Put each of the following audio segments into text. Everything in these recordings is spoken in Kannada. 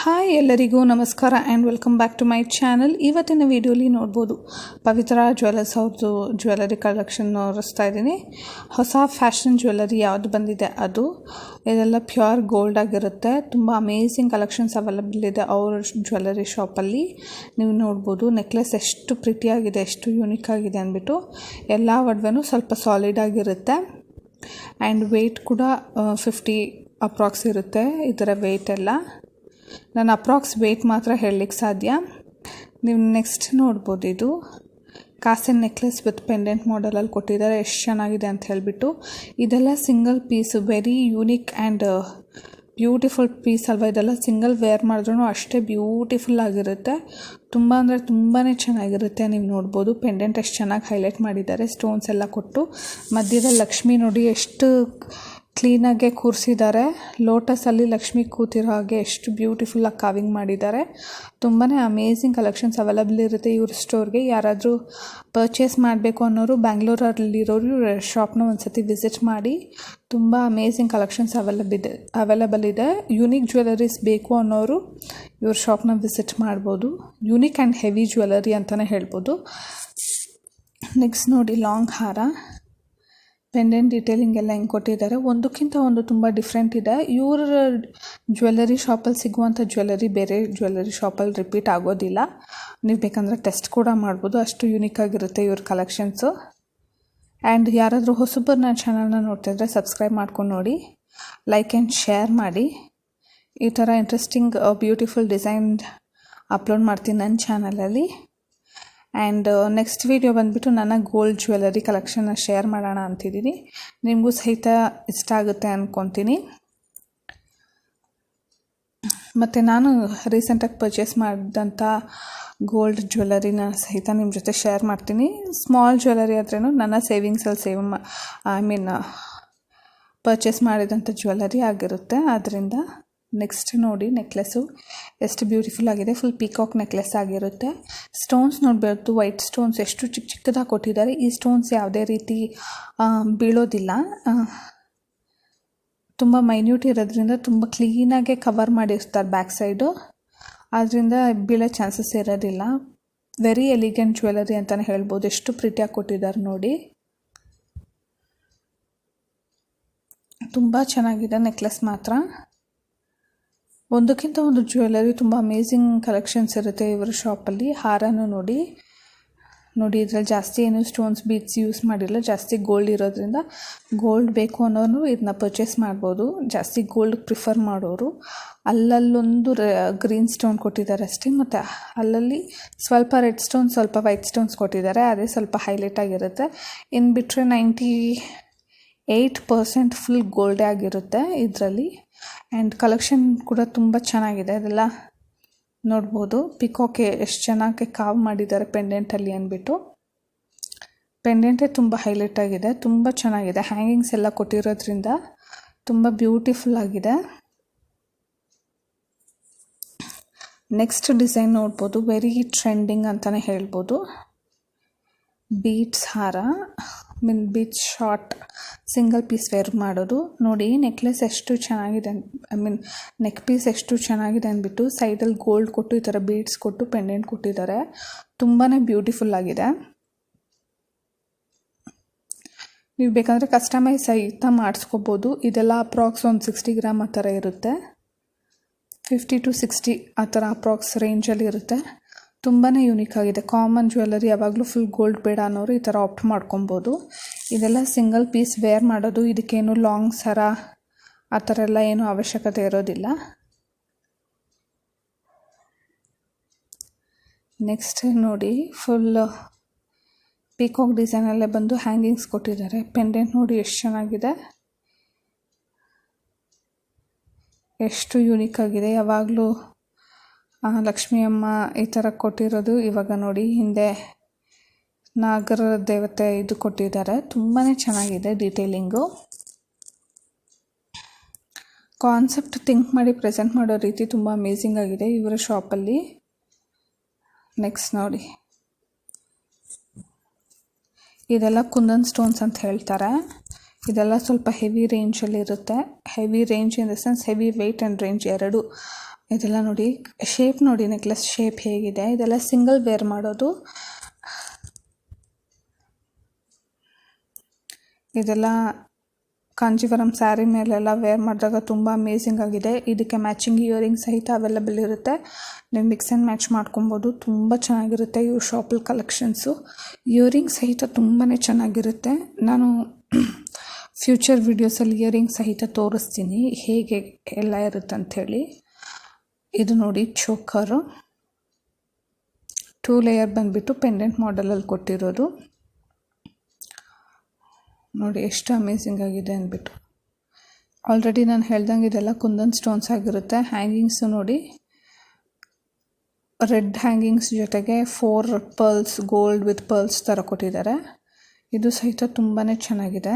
ಹಾಯ್ ಎಲ್ಲರಿಗೂ ನಮಸ್ಕಾರ and welcome back to my channel. ಇವತ್ತಿನ ವಿಡಿಯೋಲಿ ನೋಡ್ಬೋದು ಪವಿತ್ರ ಜ್ಯುವೆಲ್ಲರ್ಸ್ ಅವ್ರದ್ದು ಜ್ಯುವೆಲ್ಲರಿ ಕಲೆಕ್ಷನ್ ತೋರಿಸ್ತಾ ಇದ್ದೀನಿ. ಹೊಸ ಫ್ಯಾಷನ್ ಜ್ಯುವೆಲ್ಲರಿ ಯಾವುದು ಬಂದಿದೆ ಅದು. ಇದೆಲ್ಲ ಪ್ಯೂರ್ ಗೋಲ್ಡ್ ಆಗಿರುತ್ತೆ. ತುಂಬ ಅಮೇಝಿಂಗ್ ಕಲೆಕ್ಷನ್ಸ್ ಅವೈಲಬಲ್ ಇದೆ ಅವ್ರ ಜ್ಯುವೆಲ್ಲರಿ ಶಾಪಲ್ಲಿ. ನೀವು ನೋಡ್ಬೋದು ನೆಕ್ಲೆಸ್ ಎಷ್ಟು ಪ್ರಿಟಿಯಾಗಿದೆ, ಎಷ್ಟು ಯೂನಿಕ್ ಆಗಿದೆ ಅಂದ್ಬಿಟ್ಟು. ಎಲ್ಲ ಒಡವೆನೂ ಸ್ವಲ್ಪ ಸಾಲಿಡ್ ಆಗಿರುತ್ತೆ ಆ್ಯಂಡ್ ವೆಯ್ಟ್ ಕೂಡ 50 ಅಪ್ರಾಕ್ಸ್ ಇರುತ್ತೆ ಇದರ ವೆಯ್ಟ್ ಎಲ್ಲ. ನಾನು ಅಪ್ರಾಕ್ಸ್ ವೆಯ್ಟ್ ಮಾತ್ರ ಹೇಳಲಿಕ್ಕೆ ಸಾಧ್ಯ. ನೀವು ನೆಕ್ಸ್ಟ್ ನೋಡ್ಬೋದು, ಇದು ಕಾಸಿನ ನೆಕ್ಲೆಸ್ ವಿತ್ ಪೆಂಡೆಂಟ್ ಮಾಡೆಲಲ್ಲಿ ಕೊಟ್ಟಿದ್ದಾರೆ. ಎಷ್ಟು ಚೆನ್ನಾಗಿದೆ ಅಂತ ಹೇಳಿಬಿಟ್ಟು. ಇದೆಲ್ಲ single piece, very unique and beautiful piece ಅಲ್ವಾ. ಇದೆಲ್ಲ ಸಿಂಗಲ್ ವೇರ್ ಮಾಡಿದ್ರೂ ಅಷ್ಟೇ ಬ್ಯೂಟಿಫುಲ್ ಆಗಿರುತ್ತೆ. ತುಂಬ ಅಂದರೆ ತುಂಬಾ ಚೆನ್ನಾಗಿರುತ್ತೆ. ನೀವು ನೋಡ್ಬೋದು ಪೆಂಡೆಂಟ್ ಎಷ್ಟು ಚೆನ್ನಾಗಿ ಹೈಲೈಟ್ ಮಾಡಿದ್ದಾರೆ, ಸ್ಟೋನ್ಸ್ ಎಲ್ಲ ಕೊಟ್ಟು. ಮಧ್ಯದಲ್ಲಿ ಲಕ್ಷ್ಮಿ ನೋಡಿ ಎಷ್ಟು ಕ್ಲೀನಾಗೆ ಕೂರಿಸಿದ್ದಾರೆ. ಲೋಟಸಲ್ಲಿ ಲಕ್ಷ್ಮಿ ಕೂತಿರೋ ಹಾಗೆ ಎಷ್ಟು ಬ್ಯೂಟಿಫುಲ್ಲಾಗಿ ಕಾವಿಂಗ್ ಮಾಡಿದ್ದಾರೆ. ತುಂಬಾ ಅಮೇಝಿಂಗ್ ಕಲೆಕ್ಷನ್ಸ್ ಅವೈಲಬಲ್ ಇರುತ್ತೆ ಇವ್ರ ಸ್ಟೋರ್ಗೆ. ಯಾರಾದರೂ ಪರ್ಚೇಸ್ ಮಾಡಬೇಕು ಅನ್ನೋರು ಬ್ಯಾಂಗ್ಳೂರಲ್ಲಿರೋರು ಇವ್ರ ಶಾಪ್ನ ಒಂದು ಸತಿ ವಿಸಿಟ್ ಮಾಡಿ. ತುಂಬ ಅಮೇಝಿಂಗ್ ಕಲೆಕ್ಷನ್ಸ್ ಅವೈಲಬಲ್ ಇದೆ. ಯೂನಿಕ್ ಜ್ಯುವೆಲ್ಲರೀಸ್ ಬೇಕು ಅನ್ನೋರು ಇವ್ರ ಶಾಪ್ನ ವಿಸಿಟ್ ಮಾಡ್ಬೋದು. ಯೂನಿಕ್ ಆ್ಯಂಡ್ ಹೆವಿ ಜ್ಯುವೆಲ್ಲರಿ ಅಂತಲೇ ಹೇಳ್ಬೋದು. ನೆಕ್ಸ್ಟ್ ನೋಡಿ ಲಾಂಗ್ ಹಾರ, ಪೆಂಡೆಂಟ್ ಡೀಟೇಲಿಂಗ್ ಎಲ್ಲ ಹೆಂಗೆ ಕೊಟ್ಟಿದ್ದಾರೆ. ಒಂದಕ್ಕಿಂತ ಒಂದು ತುಂಬ ಡಿಫ್ರೆಂಟ್ ಇದೆ. ಇವ್ರ ಜ್ಯುವೆಲ್ಲರಿ ಶಾಪಲ್ಲಿ ಸಿಗುವಂಥ ಜ್ಯುವೆಲ್ಲರಿ ಬೇರೆ ಜ್ಯುವೆಲ್ಲರಿ ಶಾಪಲ್ಲಿ ರಿಪೀಟ್ ಆಗೋದಿಲ್ಲ. ನೀವು ಬೇಕಂದರೆ ಟೆಸ್ಟ್ ಕೂಡ ಮಾಡ್ಬೋದು, ಅಷ್ಟು ಯೂನಿಕ್ ಆಗಿರುತ್ತೆ ಇವ್ರ ಕಲೆಕ್ಷನ್ಸು. ಆ್ಯಂಡ್ ಯಾರಾದರೂ ಹೊಸಬರು ನನ್ನ ಚಾನಲ್ನ ನೋಡ್ತಿದ್ರೆ ಸಬ್ಸ್ಕ್ರೈಬ್ ಮಾಡ್ಕೊಂಡು ನೋಡಿ, ಲೈಕ್ ಆ್ಯಂಡ್ ಶೇರ್ ಮಾಡಿ. ಈ ಥರ ಇಂಟ್ರೆಸ್ಟಿಂಗ್ ಬ್ಯೂಟಿಫುಲ್ ಡಿಸೈನ್ ಅಪ್ಲೋಡ್ ಮಾಡ್ತೀನಿ ನನ್ನ ಚಾನಲಲ್ಲಿ. ಆ್ಯಂಡ್ ನೆಕ್ಸ್ಟ್ ವಿಡಿಯೋ ಬಂದುಬಿಟ್ಟು ನನ್ನ ಗೋಲ್ಡ್ ಜ್ಯುವೆಲ್ಲರಿ ಕಲೆಕ್ಷನ್ನ ಶೇರ್ ಮಾಡೋಣ ಅಂತಿದ್ದೀನಿ. ನಿಮಗೂ ಸಹಿತ ಇಷ್ಟ ಆಗುತ್ತೆ ಅಂದ್ಕೊತೀನಿ. ಮತ್ತು ನಾನು ರೀಸೆಂಟಾಗಿ ಪರ್ಚೇಸ್ ಮಾಡಿದಂಥ ಗೋಲ್ಡ್ ಜ್ಯುವೆಲ್ಲರಿನ ಸಹಿತ ನಿಮ್ಮ ಜೊತೆ ಶೇರ್ ಮಾಡ್ತೀನಿ. ಸ್ಮಾಲ್ ಜ್ಯುವೆಲ್ಲರಿ ಆದ್ರೂ ನನ್ನ ಸೇವಿಂಗ್ಸಲ್ಲಿ ಪರ್ಚೇಸ್ ಮಾಡಿದಂಥ ಜ್ಯುವೆಲ್ಲರಿ ಆಗಿರುತ್ತೆ. ಆದ್ದರಿಂದ ನೆಕ್ಸ್ಟ್ ನೋಡಿ ನೆಕ್ಲೆಸ್ಸು ಎಷ್ಟು ಬ್ಯೂಟಿಫುಲ್ ಆಗಿದೆ. ಫುಲ್ ಪೀಕಾಕ್ ನೆಕ್ಲೆಸ್ ಆಗಿರುತ್ತೆ. ಸ್ಟೋನ್ಸ್ ನೋಡಬೇಕು, ವೈಟ್ ಸ್ಟೋನ್ಸ್ ಎಷ್ಟು ಚಿಕ್ಕ ಚಿಕ್ಕದಾಗಿ ಕೊಟ್ಟಿದ್ದಾರೆ. ಈ ಸ್ಟೋನ್ಸ್ ಯಾವುದೇ ರೀತಿ ಬೀಳೋದಿಲ್ಲ. ತುಂಬ ಮೈನ್ಯೂಟ್ ಇರೋದ್ರಿಂದ ತುಂಬ ಕ್ಲೀನಾಗೆ ಕವರ್ ಮಾಡಿರ್ತಾರೆ ಬ್ಯಾಕ್ ಸೈಡು. ಆದ್ದರಿಂದ ಬೀಳೋ ಚಾನ್ಸಸ್ ಇರೋದಿಲ್ಲ. ವೆರಿ ಎಲಿಗೆಂಟ್ ಜ್ಯುವೆಲ್ಲರಿ ಅಂತಲೇ ಹೇಳ್ಬೋದು. ಎಷ್ಟು ಪ್ರಿಟಿಯಾಗಿ ಕೊಟ್ಟಿದ್ದಾರೆ ನೋಡಿ. ತುಂಬ ಚೆನ್ನಾಗಿದೆ ನೆಕ್ಲೆಸ್ ಮಾತ್ರ. ಒಂದಕ್ಕಿಂತ ಒಂದು ಜ್ಯುವೆಲ್ಲರಿ ತುಂಬ ಅಮೇಝಿಂಗ್ ಕಲೆಕ್ಷನ್ಸ್ ಇರುತ್ತೆ ಇವರ ಶಾಪಲ್ಲಿ. ಹಾರನೂ ನೋಡಿ ಇದರಲ್ಲಿ ಜಾಸ್ತಿ ಏನು ಸ್ಟೋನ್ಸ್ ಬೀಡ್ಸ್ ಯೂಸ್ ಮಾಡಿಲ್ಲ. ಜಾಸ್ತಿ ಗೋಲ್ಡ್ ಇರೋದ್ರಿಂದ ಗೋಲ್ಡ್ ಬೇಕು ಅನ್ನೋರು ಇದನ್ನ ಪರ್ಚೇಸ್ ಮಾಡ್ಬೋದು. ಜಾಸ್ತಿ ಗೋಲ್ಡ್ ಪ್ರಿಫರ್ ಮಾಡೋರು. ಅಲ್ಲಲ್ಲೊಂದು ಗ್ರೀನ್ ಸ್ಟೋನ್ ಕೊಟ್ಟಿದ್ದಾರೆ ಅಷ್ಟೇ, ಮತ್ತು ಅಲ್ಲಲ್ಲಿ ಸ್ವಲ್ಪ ರೆಡ್ ಸ್ಟೋನ್, ಸ್ವಲ್ಪ ವೈಟ್ ಸ್ಟೋನ್ಸ್ ಕೊಟ್ಟಿದ್ದಾರೆ. ಅದೇ ಸ್ವಲ್ಪ ಹೈಲೈಟ್ ಆಗಿರುತ್ತೆ. ಇನ್ನು ಬಿಟ್ಟರೆ 98% ಫುಲ್ ಗೋಲ್ಡೇ ಆಗಿರುತ್ತೆ ಇದರಲ್ಲಿ. ಆ್ಯಂಡ್ ಕಲೆಕ್ಷನ್ ಕೂಡ ತುಂಬ ಚೆನ್ನಾಗಿದೆ. ಇದೆಲ್ಲ ನೋಡ್ಬೋದು ಪಿಕಾಕೆ ಎಷ್ಟು ಚೆನ್ನಾಗಿ ಕಾವ್ ಮಾಡಿದ್ದಾರೆ ಪೆಂಡೆಂಟಲ್ಲಿ ಅಂದ್ಬಿಟ್ಟು. ಪೆಂಡೆಂಟೇ ತುಂಬ ಹೈಲೈಟ್ ಆಗಿದೆ, ತುಂಬ ಚೆನ್ನಾಗಿದೆ. ಹ್ಯಾಂಗಿಂಗ್ಸ್ ಎಲ್ಲ ಕೊಟ್ಟಿರೋದ್ರಿಂದ ತುಂಬ ಬ್ಯೂಟಿಫುಲ್ ಆಗಿದೆ. ನೆಕ್ಸ್ಟ್ ಡಿಸೈನ್ ನೋಡ್ಬೋದು, ವೆರಿ ಟ್ರೆಂಡಿಂಗ್ ಅಂತಲೇ ಹೇಳ್ಬೋದು. ಬೀಡ್ಸ್ ಹಾರ, beads short single piece wear ಮಾಡೋದು. ನೋಡಿ ನೆಕ್ಲೆಸ್ ಎಷ್ಟು ಚೆನ್ನಾಗಿದೆ, ನೆಕ್ ಪೀಸ್ ಎಷ್ಟು ಚೆನ್ನಾಗಿದೆ ಅಂದ್ಬಿಟ್ಟು ಸೈಡಲ್ಲಿ ಗೋಲ್ಡ್ ಕೊಟ್ಟು ಈ ಥರ ಬೀಡ್ಸ್ ಕೊಟ್ಟು ಪೆಂಡೆಂಟ್ ಕೊಟ್ಟಿದ್ದಾರೆ. ತುಂಬಾ ಬ್ಯೂಟಿಫುಲ್ ಆಗಿದೆ. ನೀವು ಬೇಕಂದರೆ ಕಸ್ಟಮೈಸ್ ಸಹಿತ ಮಾಡಿಸ್ಕೋಬೋದು. ಇದೆಲ್ಲ ಅಪ್ರಾಕ್ಸ್ ಒಂದು 60 ಗ್ರಾಮ್ ಆ ಥರ ಇರುತ್ತೆ. 50 to 60 ಆ ಥರ ಅಪ್ರಾಕ್ಸ್ ರೇಂಜಲ್ಲಿ ಇರುತ್ತೆ. ತುಂಬಾ ಯೂನಿಕ್ ಆಗಿದೆ. ಕಾಮನ್ ಜ್ಯುವೆಲ್ಲರಿ ಯಾವಾಗಲೂ ಫುಲ್ ಗೋಲ್ಡ್ ಬೇಡ ಅನ್ನೋರು ಈ ಥರ ಆಪ್ಟ್ ಮಾಡ್ಕೊಬೋದು. ಇದೆಲ್ಲ ಸಿಂಗಲ್ ಪೀಸ್ ವೇರ್ ಮಾಡೋದು. ಇದಕ್ಕೇನು ಲಾಂಗ್ ಸರ ಆ ಥರ ಎಲ್ಲ ಏನೂ ಅವಶ್ಯಕತೆ ಇರೋದಿಲ್ಲ. ನೆಕ್ಸ್ಟ್ ನೋಡಿ ಫುಲ್ ಪೀಕಾಕ್ ಡಿಸೈನಲ್ಲೇ ಬಂದು ಹ್ಯಾಂಗಿಂಗ್ಸ್ ಕೊಟ್ಟಿದ್ದಾರೆ. ಪೆಂಡೆಂಟ್ ನೋಡಿ ಎಷ್ಟು ಚೆನ್ನಾಗಿದೆ, ಎಷ್ಟು ಯೂನಿಕ್ ಆಗಿದೆ. ಯಾವಾಗಲೂ ಲಕ್ಷ್ಮಿ ಅಮ್ಮ ಈ ಥರ ಕೊಟ್ಟಿರೋದು. ಇವಾಗ ನೋಡಿ ಹಿಂದೆ ನಾಗರ ದೇವತೆ ಇದು ಕೊಟ್ಟಿದ್ದಾರೆ. ತುಂಬಾ ಚೆನ್ನಾಗಿದೆ ಡೀಟೇಲಿಂಗು. ಕಾನ್ಸೆಪ್ಟ್ ಥಿಂಕ್ ಮಾಡಿ ಪ್ರೆಸೆಂಟ್ ಮಾಡೋ ರೀತಿ ತುಂಬ ಅಮೇಝಿಂಗ್ ಆಗಿದೆ ಇವರ ಶಾಪಲ್ಲಿ. ನೆಕ್ಸ್ಟ್ ನೋಡಿ, ಇದೆಲ್ಲ ಕುಂದನ್ ಸ್ಟೋನ್ಸ್ ಅಂತ ಹೇಳ್ತಾರೆ. ಇದೆಲ್ಲ ಸ್ವಲ್ಪ ಹೆವಿ ರೇಂಜಲ್ಲಿರುತ್ತೆ. Heavy range in the sense heavy weight and range ಎರಡು. ಇದೆಲ್ಲ ನೋಡಿ, ಶೇಪ್ ನೋಡಿ, ನೆಕ್ಲೆಸ್ ಶೇಪ್ ಹೇಗಿದೆ. ಇದೆಲ್ಲ ಸಿಂಗಲ್ ವೇರ್ ಮಾಡೋದು. ಇದೆಲ್ಲ ಕಾಂಜೀವರಂ ಸ್ಯಾರಿ ಮೇಲೆಲ್ಲ ವೇರ್ ಮಾಡಿದಾಗ ತುಂಬ ಅಮೇಝಿಂಗ್ ಆಗಿದೆ. ಇದಕ್ಕೆ ಮ್ಯಾಚಿಂಗ್ ಇಯರಿಂಗ್ ಸಹಿತ ಅವೈಲಬಲ್ ಇರುತ್ತೆ. ನೀವು ಮಿಕ್ಸ್ ಆ್ಯಂಡ್ ಮ್ಯಾಚ್ ಮಾಡ್ಕೊಬೋದು. ತುಂಬ ಚೆನ್ನಾಗಿರುತ್ತೆ ಇವ್ರ ಶಾಪಲ್ಲಿ ಕಲೆಕ್ಷನ್ಸು. ಇಯರಿಂಗ್ ಸಹಿತ ತುಂಬಾ ಚೆನ್ನಾಗಿರುತ್ತೆ. ನಾನು ಫ್ಯೂಚರ್ ವೀಡಿಯೋಸಲ್ಲಿ ಇಯರಿಂಗ್ ಸಹಿತ ತೋರಿಸ್ತೀನಿ ಹೇಗೆ ಎಲ್ಲ ಇರುತ್ತೆ ಅಂಥೇಳಿ. ಇದು ನೋಡಿ ಚೋಕರು, 2 ಲೇಯರ್ ಬಂದುಬಿಟ್ಟು ಪೆಂಡೆಂಟ್ ಮಾಡೆಲಲ್ಲಿ ಕೊಟ್ಟಿರೋದು. ನೋಡಿ ಎಷ್ಟು ಅಮೇಝಿಂಗ್ ಆಗಿದೆ ಅಂದ್ಬಿಟ್ಟು. ಆಲ್ರೆಡಿ ನಾನು ಹೇಳ್ದಂಗೆ ಇದೆಲ್ಲ ಕುಂದನ್ ಸ್ಟೋನ್ಸ್ ಆಗಿರುತ್ತೆ. ಹ್ಯಾಂಗಿಂಗ್ಸು ನೋಡಿ, ರೆಡ್ ಹ್ಯಾಂಗಿಂಗ್ಸ್ ಜೊತೆಗೆ 4 ಪರ್ಲ್ಸ್, ಗೋಲ್ಡ್ ವಿತ್ ಪರ್ಲ್ಸ್ ಥರ ಕೊಟ್ಟಿದ್ದಾರೆ. ಇದು ಸಹಿತ ತುಂಬಾ ಚೆನ್ನಾಗಿದೆ.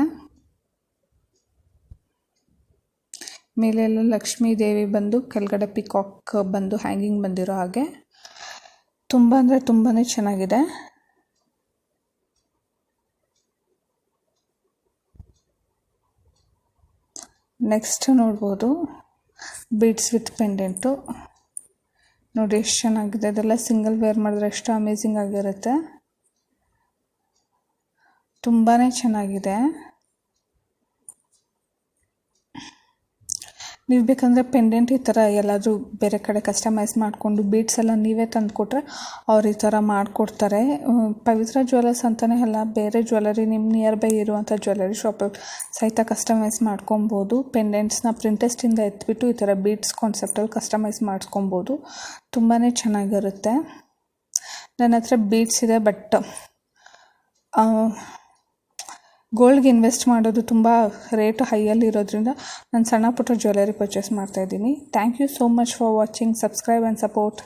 ಮೇಲೆಲ್ಲ ಲಕ್ಷ್ಮೀ ದೇವಿ ಬಂದು, ಕೆಳಗಡೆ ಪಿಕಾಕ್ ಬಂದು ಹ್ಯಾಂಗಿಂಗ್ ಬಂದಿರೋ ಹಾಗೆ ತುಂಬ ಅಂದರೆ ತುಂಬಾ ಚೆನ್ನಾಗಿದೆ. ನೆಕ್ಸ್ಟ್ ನೋಡ್ಬೋದು ಬೀಡ್ಸ್ ವಿತ್ ಪೆಂಡೆಂಟು. ನೋಡಿ ಎಷ್ಟು ಚೆನ್ನಾಗಿದೆ. ಇದೆಲ್ಲ ಸಿಂಗಲ್ ವೇರ್ ಮಾಡಿದ್ರೆ ಎಷ್ಟು ಅಮೇಝಿಂಗ್ ಆಗಿರುತ್ತೆ. ತುಂಬಾ ಚೆನ್ನಾಗಿದೆ. ನೀವು ಬೇಕಂದರೆ ಪೆಂಡೆಂಟ್ ಈ ಥರ ಎಲ್ಲಾದರೂ ಬೇರೆ ಕಡೆ ಕಸ್ಟಮೈಸ್ ಮಾಡಿಕೊಂಡು ಬೀಡ್ಸ್ ಎಲ್ಲ ನೀವೇ ತಂದು ಕೊಟ್ಟರೆ ಅವ್ರು ಈ ಥರ ಮಾಡಿಕೊಡ್ತಾರೆ. ಪವಿತ್ರ ಜ್ಯುವೆಲರ್ಸ್ ಅಂತಲೇ ಅಲ್ಲ, ಬೇರೆ ಜ್ಯುವೆಲರಿ ನಿಮ್ಮ ನಿಯರ್ ಬೈ ಇರುವಂಥ ಜ್ಯುವೆಲರಿ ಶಾಪಲ್ಲಿ ಸಹಿತ ಕಸ್ಟಮೈಸ್ ಮಾಡ್ಕೊಬೋದು. ಪೆಂಡೆಂಟ್ಸ್ನ ಪ್ರಿಂಟೆಸ್ಟಿಂದ ಎತ್ಬಿಟ್ಟು ಈ ಥರ ಬೀಡ್ಸ್ ಕಾನ್ಸೆಪ್ಟಲ್ಲಿ ಕಸ್ಟಮೈಸ್ ಮಾಡಿಸ್ಕೊಬೋದು. ತುಂಬಾ ಚೆನ್ನಾಗಿರುತ್ತೆ. ನನ್ನ ಹತ್ರ ಬೀಡ್ಸ್ ಇದೆ, ಬಟ್ ಗೋಲ್ಡ್ಗೆ ಇನ್ವೆಸ್ಟ್ ಮಾಡೋದು ತುಂಬ ರೇಟು ಹೈಯಲ್ಲಿ ಇರೋದ್ರಿಂದ ನಾನು ಸಣ್ಣ ಪುಟ್ಟ ಜ್ಯುವೆಲರಿ ಪರ್ಚೇಸ್ ಮಾಡ್ತಾಯಿದ್ದೀನಿ. Thank you so much for watching. Subscribe and support.